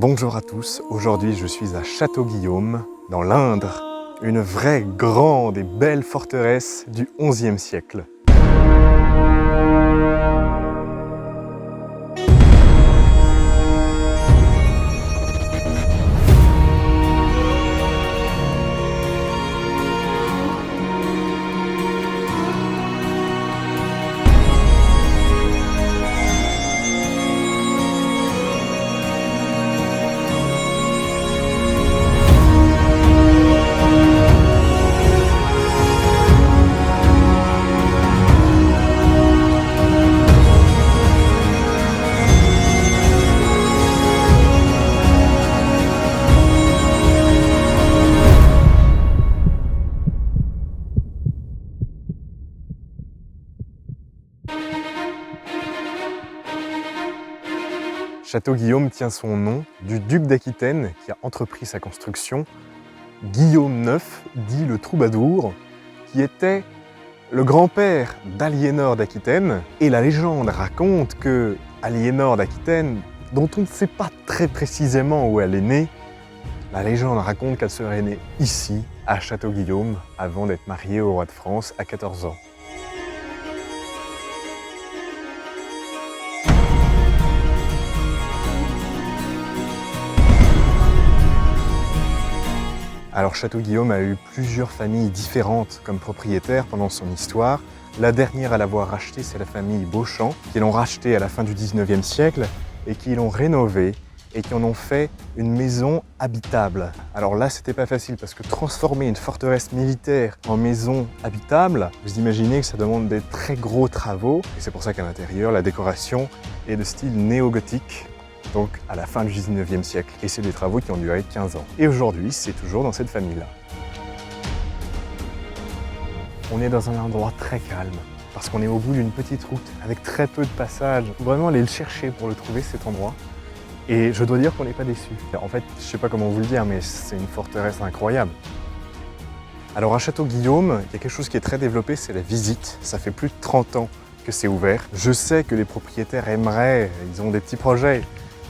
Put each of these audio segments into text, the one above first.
Bonjour à tous, aujourd'hui je suis à Château-Guillaume, dans l'Indre, une vraie grande et belle forteresse du XIe siècle. Château-Guillaume tient son nom du duc d'Aquitaine qui a entrepris sa construction, Guillaume IX, dit le troubadour, qui était le grand-père d'Aliénor d'Aquitaine. Et la légende raconte que Aliénor d'Aquitaine, dont on ne sait pas très précisément où elle est née, la légende raconte qu'elle serait née ici, à Château-Guillaume, avant d'être mariée au roi de France à 14 ans. Alors Château-Guillaume a eu plusieurs familles différentes comme propriétaires pendant son histoire. La dernière à l'avoir racheté, c'est la famille Beauchamp, qui l'ont racheté à la fin du 19e siècle et qui l'ont rénové et qui en ont fait une maison habitable. Alors là, c'était pas facile parce que transformer une forteresse militaire en maison habitable, vous imaginez que ça demande des très gros travaux. Et c'est pour ça qu'à l'intérieur, la décoration est de style néo-gothique. Donc à la fin du 19e siècle. Et c'est des travaux qui ont duré 15 ans. Et aujourd'hui, c'est toujours dans cette famille-là. On est dans un endroit très calme, parce qu'on est au bout d'une petite route, avec très peu de passages. Il faut vraiment aller le chercher pour le trouver, cet endroit. Et je dois dire qu'on n'est pas déçus. En fait, je ne sais pas comment vous le dire, mais c'est une forteresse incroyable. Alors à Château-Guillaume, il y a quelque chose qui est très développé, c'est la visite. Ça fait plus de 30 ans que c'est ouvert. Je sais que les propriétaires aimeraient, ils ont des petits projets.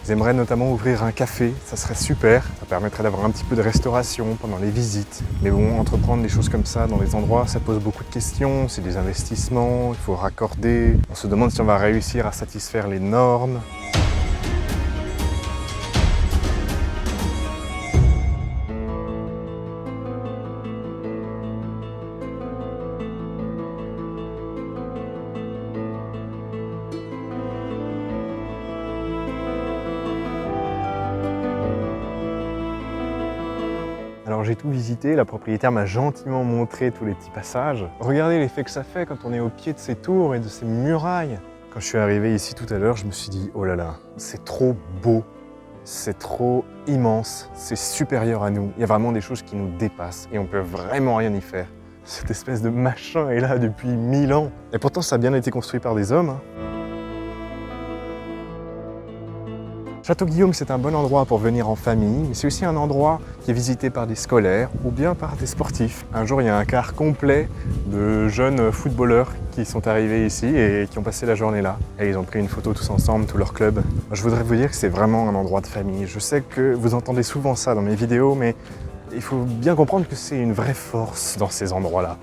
Ils aimeraient notamment ouvrir un café, ça serait super. Ça permettrait d'avoir un petit peu de restauration pendant les visites. Mais bon, entreprendre des choses comme ça dans les endroits, ça pose beaucoup de questions. C'est des investissements, il faut raccorder. On se demande si on va réussir à satisfaire les normes. Alors j'ai tout visité, la propriétaire m'a gentiment montré tous les petits passages. Regardez l'effet que ça fait quand on est au pied de ces tours et de ces murailles. Quand je suis arrivé ici tout à l'heure, je me suis dit, oh là là, c'est trop beau, c'est trop immense, c'est supérieur à nous. Il y a vraiment des choses qui nous dépassent et on peut vraiment rien y faire. Cette espèce de machin est là depuis 1000 ans. Et pourtant ça a bien été construit par des hommes. Château-Guillaume, c'est un bon endroit pour venir en famille, mais c'est aussi un endroit qui est visité par des scolaires ou bien par des sportifs. Un jour, il y a un car complet de jeunes footballeurs qui sont arrivés ici et qui ont passé la journée là. Et ils ont pris une photo tous ensemble, tout leur club. Je voudrais vous dire que c'est vraiment un endroit de famille. Je sais que vous entendez souvent ça dans mes vidéos, mais il faut bien comprendre que c'est une vraie force dans ces endroits-là.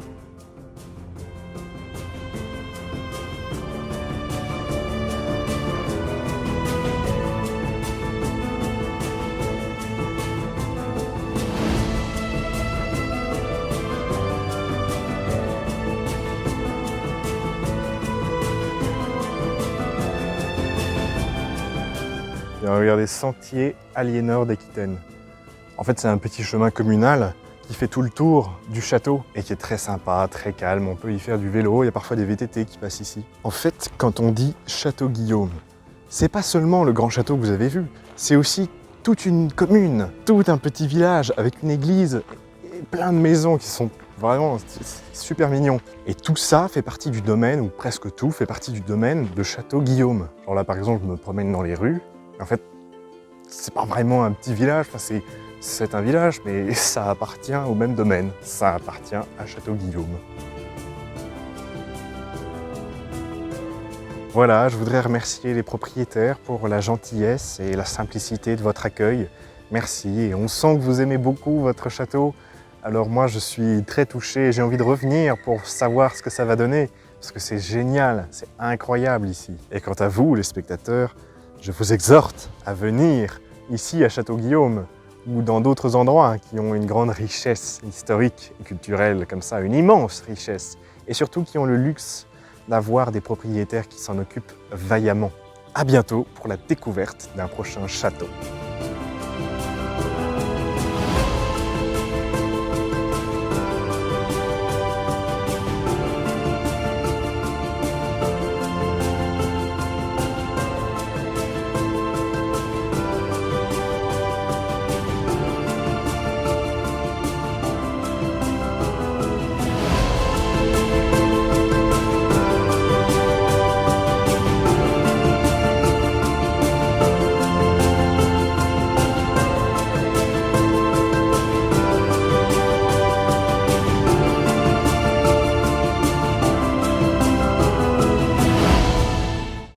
Regardez, sentier Aliénor d'Aquitaine. En fait, c'est un petit chemin communal qui fait tout le tour du château et qui est très sympa, très calme. On peut y faire du vélo, il y a parfois des VTT qui passent ici. En fait, quand on dit Château-Guillaume, c'est pas seulement le grand château que vous avez vu, c'est aussi toute une commune, tout un petit village avec une église et plein de maisons qui sont vraiment super mignons. Et tout ça fait partie du domaine, ou presque tout fait partie du domaine de Château-Guillaume. Alors là, par exemple, je me promène dans les rues. En fait, c'est pas vraiment un petit village, enfin, c'est un village, mais ça appartient au même domaine. Ça appartient à Château-Guillaume. Voilà, je voudrais remercier les propriétaires pour la gentillesse et la simplicité de votre accueil. Merci, et on sent que vous aimez beaucoup votre château. Alors moi, je suis très touché, j'ai envie de revenir pour savoir ce que ça va donner, parce que c'est génial, c'est incroyable ici. Et quant à vous, les spectateurs, je vous exhorte à venir ici à Château-Guillaume, ou dans d'autres endroits qui ont une grande richesse historique et culturelle comme ça, une immense richesse, et surtout qui ont le luxe d'avoir des propriétaires qui s'en occupent vaillamment. À bientôt pour la découverte d'un prochain château.